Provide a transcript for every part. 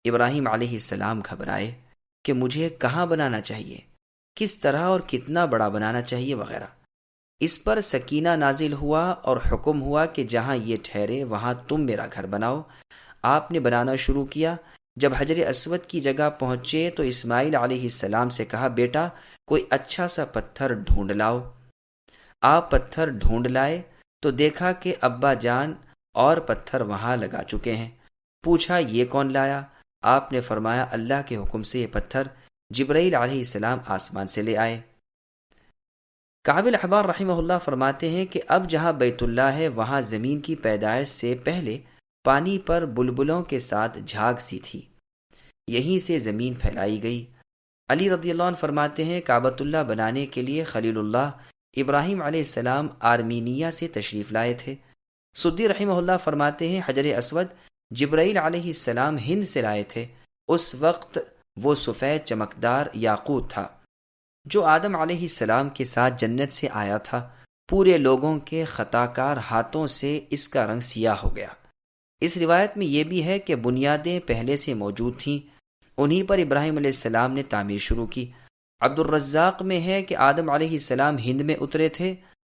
ابراہیم علیہ السلام گھبرائے کہ مجھے کہاں بنانا چاہیے، کس طرح اور کتنا بڑا بنانا چاہیے وغیرہ۔ اس پر سکینہ نازل ہوا اور حکم ہوا کہ جہاں یہ ٹھہرے وہاں تم میرا گھر بناؤ۔ آپ نے بنانا شروع کیا۔ جب حجر اسود کی جگہ پہنچے تو اسماعیل علیہ السلام سے کہا، بیٹا کوئی اچھا سا پتھر ڈھونڈ لاؤ۔ آپ پتھر ڈھونڈ لائے تو دیکھا کہ ابا جان اور پتھر وہاں لگا چکے ہیں۔ پوچھا یہ کون لایا؟ آپ نے فرمایا اللہ کے حکم سے یہ پتھر جبرائیل علیہ السلام آسمان سے لے آئے۔ کعب الاحبار رحمہ اللہ فرماتے ہیں کہ اب جہاں بیت اللہ ہے وہاں زمین کی پیدائش سے پہلے پانی پر بلبلوں کے ساتھ جھاگ سی تھی، یہیں سے زمین پھیلائی گئی۔ علی رضی اللہ عنہ فرماتے ہیں کعبۃ اللہ بنانے کے لیے خلیل اللہ ابراہیم علیہ السلام آرمینیہ سے تشریف لائے تھے۔ سدی رحمہ اللہ فرماتے ہیں حجر اسود جبرائیل علیہ السلام ہند سے لائے تھے۔ اس وقت وہ سفید چمکدار یاقوت تھا جو آدم علیہ السلام کے ساتھ جنت سے آیا تھا۔ پورے لوگوں کے خطاکار ہاتھوں سے اس کا رنگ سیاہ ہو گیا۔ اس روایت میں یہ بھی ہے کہ بنیادیں پہلے سے موجود تھیں، انہی پر ابراہیم علیہ السلام نے تعمیر شروع کی۔ عبد الرزاق میں ہے کہ آدم علیہ السلام ہند میں اترے تھے،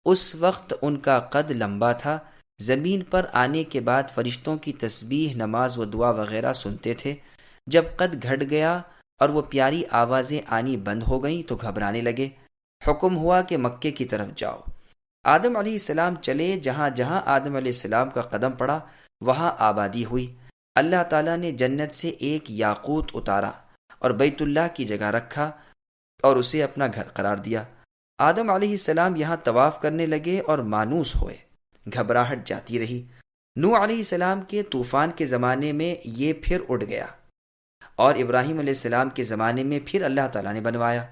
اس وقت ان کا قد لمبا تھا۔ زمین پر آنے کے بعد فرشتوں کی تسبیح، نماز و دعا وغیرہ سنتے تھے۔ جب قد گھٹ گیا اور وہ پیاری آوازیں آنی بند ہو گئیں تو گھبرانے لگے۔ حکم ہوا کہ مکے کی طرف جاؤ۔ آدم علیہ السلام چلے، جہاں جہاں آدم علیہ السلام کا قدم پڑا وہاں آبادی ہوئی۔ اللہ تعالیٰ نے جنت سے ایک یاقوت اتارا اور بیت اللہ کی جگہ رکھا اور اسے اپنا گھر قرار دیا۔ آدم علیہ السلام یہاں طواف کرنے لگے اور مانوس ہوئے، گھبراہٹ جاتی رہی۔ نوح علیہ السلام کے طوفان کے زمانے میں یہ پھر اڑ گیا اور ابراہیم علیہ السلام کے زمانے میں پھر اللہ تعالیٰ نے بنوایا۔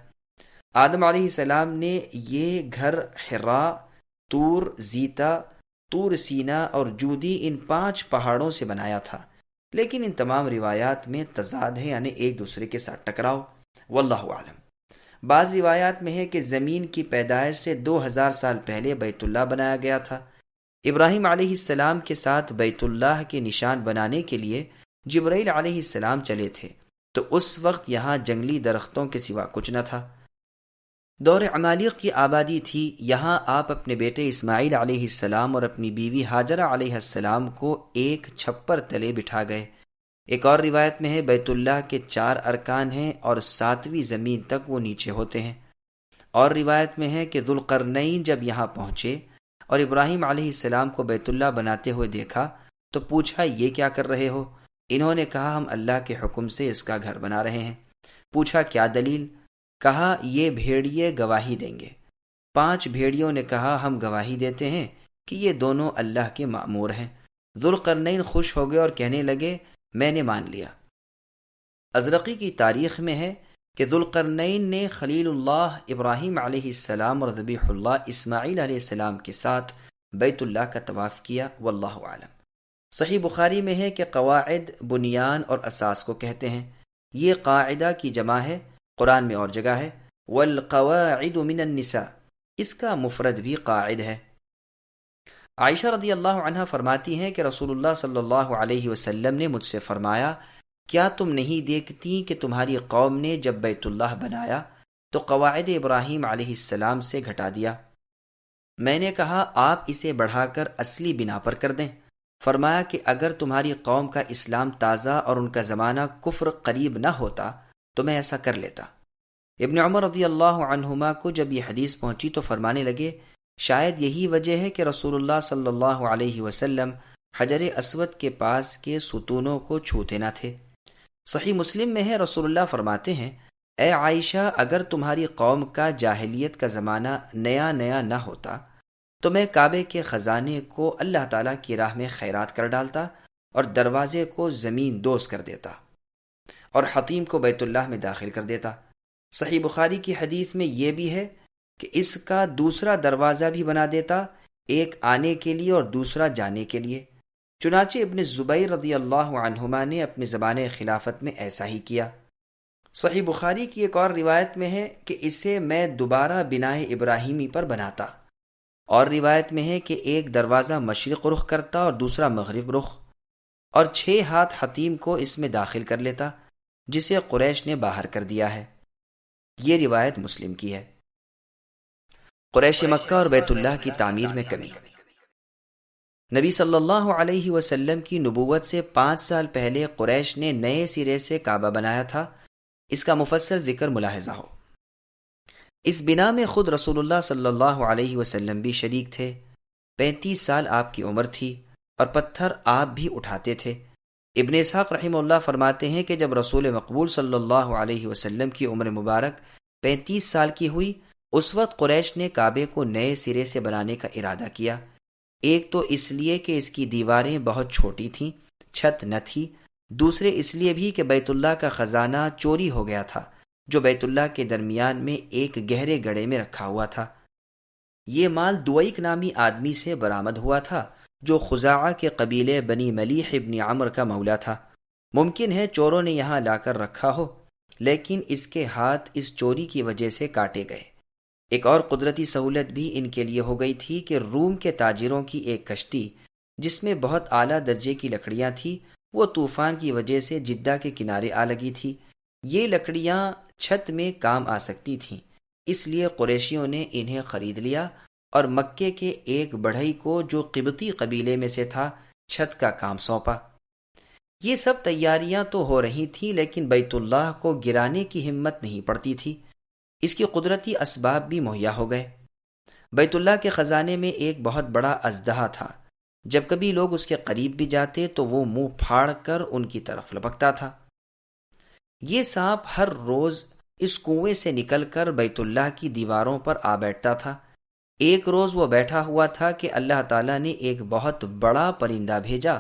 آدم علیہ السلام نے یہ گھر حرا، طور، زیتا، طور سینا اور جودی ان 5 پہاڑوں سے بنایا تھا، لیکن ان تمام روایات میں تضاد ہے، یعنی ایک دوسرے کے ساتھ ٹکراؤ۔ واللہ عالم۔ بعض روایات میں ہے کہ زمین کی پیدائش سے 2000 سال پہلے بیت اللہ بنایا گیا تھا۔ ابراہیم علیہ السلام کے ساتھ بیت اللہ کے نشان بنانے کے لیے جبرائیل علیہ السلام چلے تھے تو اس وقت یہاں جنگلی درختوں کے سوا کچھ نہ تھا۔ دور عمالق کی آبادی تھی۔ یہاں آپ اپنے بیٹے اسماعیل علیہ السلام اور اپنی بیوی ہاجرہ علیہ السلام کو ایک چھپر تلے بٹھا گئے۔ ایک اور روایت میں ہے بیت اللہ کے 4 ارکان ہیں اور 7ویں زمین تک وہ نیچے ہوتے ہیں۔ اور روایت میں ہے کہ ذوالقرنین جب یہاں پہنچے اور ابراہیم علیہ السلام کو بیت اللہ بناتے ہوئے دیکھا تو پوچھا یہ کیا کر رہے ہو؟ انہوں نے کہا ہم اللہ کے حکم سے اس کا گھر بنا رہے ہیں۔ پوچھا کیا دلیل؟ کہا یہ بھیڑیے گواہی دیں گے۔ 5 بھیڑیوں نے کہا ہم گواہی دیتے ہیں کہ یہ دونوں اللہ کے مأمور ہیں۔ ذوالقرنین خوش ہو گئے اور کہنے لگے میں نے مان لیا۔ ازرقی کی تاریخ میں ہے کہ ذوالقرنین نے خلیل اللہ ابراہیم علیہ السلام اور ذبیح اللہ اسماعیل علیہ السلام کے ساتھ بیت اللہ کا طواف کیا۔ واللہ عالم۔ صحیح بخاری میں ہے کہ قواعد بنیان اور اساس کو کہتے ہیں۔ یہ قاعدہ کی جمع ہے، قرآن میں اور جگہ ہے والقواعد من النساء، اس کا مفرد بھی قاعد ہے۔ عائشہ رضی اللہ عنہ فرماتی ہیں کہ رسول اللہ صلی اللہ علیہ وسلم نے مجھ سے فرمایا کیا تم نہیں دیکھتی کہ تمہاری قوم نے جب بیت اللہ بنایا تو قواعد ابراہیم علیہ السلام سے گھٹا دیا؟ میں نے کہا آپ اسے بڑھا کر اصلی بنا پر کر دیں۔ فرمایا کہ اگر تمہاری قوم کا اسلام تازہ اور ان کا زمانہ کفر قریب نہ ہوتا تو میں ایسا کر لیتا۔ ابن عمر رضی اللہ عنہما کو جب یہ حدیث پہنچی تو فرمانے لگے شاید یہی وجہ ہے کہ رسول اللہ صلی اللہ علیہ وسلم حجر اسود کے پاس کے ستونوں کو چھوتے نہ تھے۔ صحیح مسلم میں ہے رسول اللہ فرماتے ہیں اے عائشہ اگر تمہاری قوم کا جاہلیت کا زمانہ نیا نیا نہ ہوتا تو میں کعبے کے خزانے کو اللہ تعالیٰ کی راہ میں خیرات کر ڈالتا اور دروازے کو زمین دوز کر دیتا اور حتیم کو بیت اللہ میں داخل کر دیتا۔ صحیح بخاری کی حدیث میں یہ بھی ہے کہ اس کا دوسرا دروازہ بھی بنا دیتا، ایک آنے کے لیے اور دوسرا جانے کے لیے۔ چنانچہ ابن زبیر رضی اللہ عنہما نے اپنی زبان خلافت میں ایسا ہی کیا۔ صحیح بخاری کی ایک اور روایت میں ہے کہ اسے میں دوبارہ بنائے ابراہیمی پر بناتا، اور روایت میں ہے کہ ایک دروازہ مشرق رخ کرتا اور دوسرا مغرب رخ، اور 6 ہاتھ حتیم کو اس میں داخل کر لیتا، جسے قریش نے باہر کر دیا ہے۔ یہ روایت مسلم کی ہے۔ قریش مکہ اور بیت اللہ کی تعمیر میں کمی۔ نبی صلی اللہ علیہ وسلم کی نبوت سے 5 سال پہلے قریش نے نئے سرے سے کعبہ بنایا تھا۔ اس کا مفصل ذکر ملاحظہ ہو۔ اس بنا میں خود رسول اللہ صلی اللہ علیہ وسلم بھی شریک تھے۔ 35 سال آپ کی عمر تھی اور پتھر آپ بھی اٹھاتے تھے۔ ابن اسحاق رحمہ اللہ فرماتے ہیں کہ جب رسول مقبول صلی اللہ علیہ وسلم کی عمر مبارک 35 سال کی ہوئی، اس وقت قریش نے کعبے کو نئے سرے سے بنانے کا ارادہ کیا۔ ایک تو اس لیے کہ اس کی دیواریں بہت چھوٹی تھیں، چھت نہ تھی، دوسرے اس لیے بھی کہ بیت اللہ کا خزانہ چوری ہو گیا تھا، جو بیت اللہ کے درمیان میں ایک گہرے گڑھے میں رکھا ہوا تھا۔ یہ مال دویک نامی آدمی سے برآمد ہوا تھا، جو خزاعہ کے قبیلے بنی ملیح ابن عمر کا مولا تھا۔ ممکن ہے چوروں نے یہاں لا کر رکھا ہو، لیکن اس کے ہاتھ اس چوری کی وجہ سے کاٹے گئے۔ ایک اور قدرتی سہولت بھی ان کے لیے ہو گئی تھی کہ روم کے تاجروں کی ایک کشتی جس میں بہت اعلیٰ درجے کی لکڑیاں تھیں، وہ طوفان کی وجہ سے جدہ کے کنارے آ لگی تھی۔ یہ لکڑیاں چھت میں کام آ سکتی تھیں، اس لیے قریشیوں نے انہیں خرید لیا اور مکے کے ایک بڑھئی کو جو قبطی قبیلے میں سے تھا چھت کا کام سونپا۔ یہ سب تیاریاں تو ہو رہی تھیں، لیکن بیت اللہ کو گرانے کی ہمت نہیں پڑتی تھی۔ اس کی قدرتی اسباب بھی مہیا ہو گئے۔ بیت اللہ کے خزانے میں ایک بہت بڑا اژدہا تھا۔ جب کبھی لوگ اس کے قریب بھی جاتے تو وہ منہ پھاڑ کر ان کی طرف لپکتا تھا۔ یہ سانپ ہر روز اس کنویں سے نکل کر بیت اللہ کی دیواروں پر آ بیٹھتا تھا۔ ایک روز وہ بیٹھا ہوا تھا کہ اللہ تعالیٰ نے ایک بہت بڑا پرندہ بھیجا،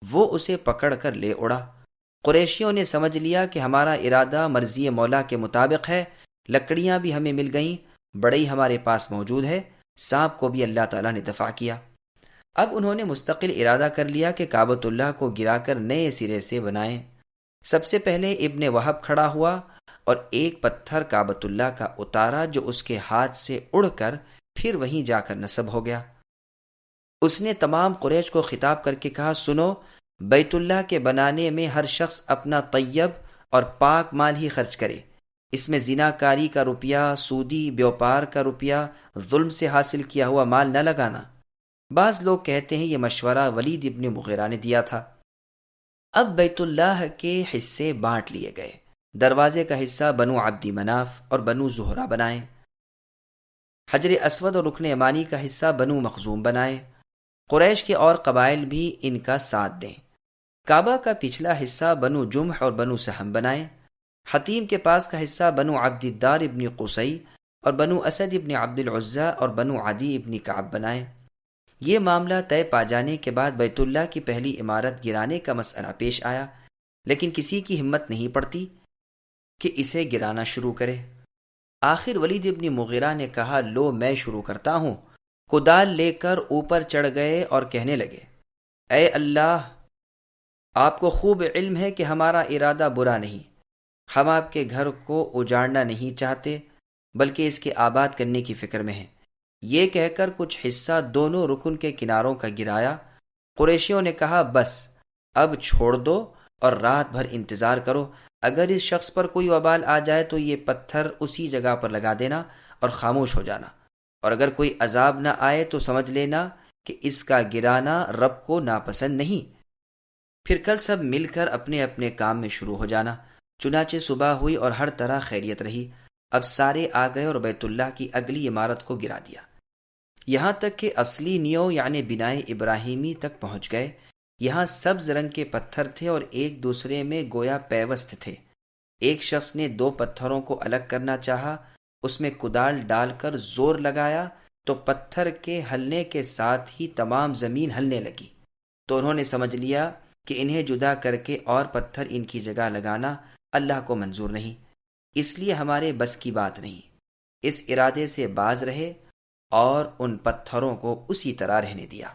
وہ اسے پکڑ کر لے اڑا۔ قریشیوں نے سمجھ لیا کہ ہمارا ارادہ مرضی مولا کے مطابق ہے، لکڑیاں بھی ہمیں مل گئیں، بڑئی ہمارے پاس موجود ہے، سانپ کو بھی اللہ تعالیٰ نے دفع کیا۔ اب انہوں نے مستقل ارادہ کر لیا کہ کعبۃ اللہ کو گرا کر نئے سرے سے بنائیں۔ سب سے پہلے ابن وہب کھڑا ہوا اور ایک پتھر کعبۃ اللہ کا اتارا، جو اس کے ہاتھ سے اڑ کر پھر وہیں جا کر نصب ہو گیا۔ اس نے تمام قریش کو خطاب کر کے کہا، سنو، بیت اللہ کے بنانے میں ہر شخص اپنا طیب اور پاک مال ہی خرچ کرے۔ اس میں زنا کاری کا روپیہ، سودی بیوپار کا روپیہ، ظلم سے حاصل کیا ہوا مال نہ لگانا۔ بعض لوگ کہتے ہیں یہ مشورہ ولید ابن مغیرہ نے دیا تھا۔ اب بیت اللہ کے حصے بانٹ لیے گئے۔ دروازے کا حصہ بنو عبد مناف اور بنو زہرہ بنائے۔ حجر اسود اور رکن یمانی کا حصہ بنو مخزوم بنائے۔ قریش کے اور قبائل بھی ان کا ساتھ دیں۔ کعبہ کا پچھلا حصہ بنو جمح اور بنو سہم بنائے۔ حتیم کے پاس کا حصہ بنو عبد الدار ابن قصی اور بنو اسد ابن عبد العزیٰ اور بنو عدی ابن کعب بنائے۔ یہ معاملہ طے پا جانے کے بعد بیت اللہ کی پہلی عمارت گرانے کا مسئلہ پیش آیا، لیکن کسی کی ہمت نہیں پڑتی کہ اسے گرانا شروع کرے۔ آخر ولید ابن مغیرہ نے کہا، لو میں شروع کرتا ہوں۔ کدال لے کر اوپر چڑھ گئے اور کہنے لگے، اے اللہ، آپ کو خوب علم ہے کہ ہمارا ارادہ برا نہیں، ہم آپ کے گھر کو اجاڑنا نہیں چاہتے بلکہ اس کے آباد کرنے کی فکر میں ہیں۔ یہ کہہ کر کچھ حصہ دونوں رکن کے کناروں کا گرایا۔ قریشیوں نے کہا، بس اب چھوڑ دو اور رات بھر انتظار کرو، اگر اس شخص پر کوئی وبال آ جائے تو یہ پتھر اسی جگہ پر لگا دینا اور خاموش ہو جانا، اور اگر کوئی عذاب نہ آئے تو سمجھ لینا کہ اس کا گرانا رب کو ناپسند نہیں۔ پھر کل سب مل کر اپنے اپنے کام میں شروع ہو جانا۔ چنانچہ صبح ہوئی اور ہر طرح خیریت رہی۔ اب سارے آ گئے اور بیت اللہ کی اگلی عمارت کو گرا دیا، یہاں تک کہ اصلی نیو یعنی بنائے ابراہیمی تک پہنچ گئے۔ یہاں سبز رنگ کے پتھر تھے اور ایک دوسرے میں گویا پیوست تھے۔ ایک شخص نے 2 پتھروں کو الگ کرنا چاہا، اس میں کدال ڈال کر زور لگایا تو پتھر کے ہلنے کے ساتھ ہی تمام زمین ہلنے لگی۔ تو انہوں نے سمجھ لیا کہ انہیں جدا کر کے اور پتھر ان کی جگہ لگانا اللہ کو منظور نہیں، اس لیے ہمارے بس کی بات نہیں۔ اس ارادے سے باز رہے اور ان پتھروں کو اسی طرح رہنے دیا۔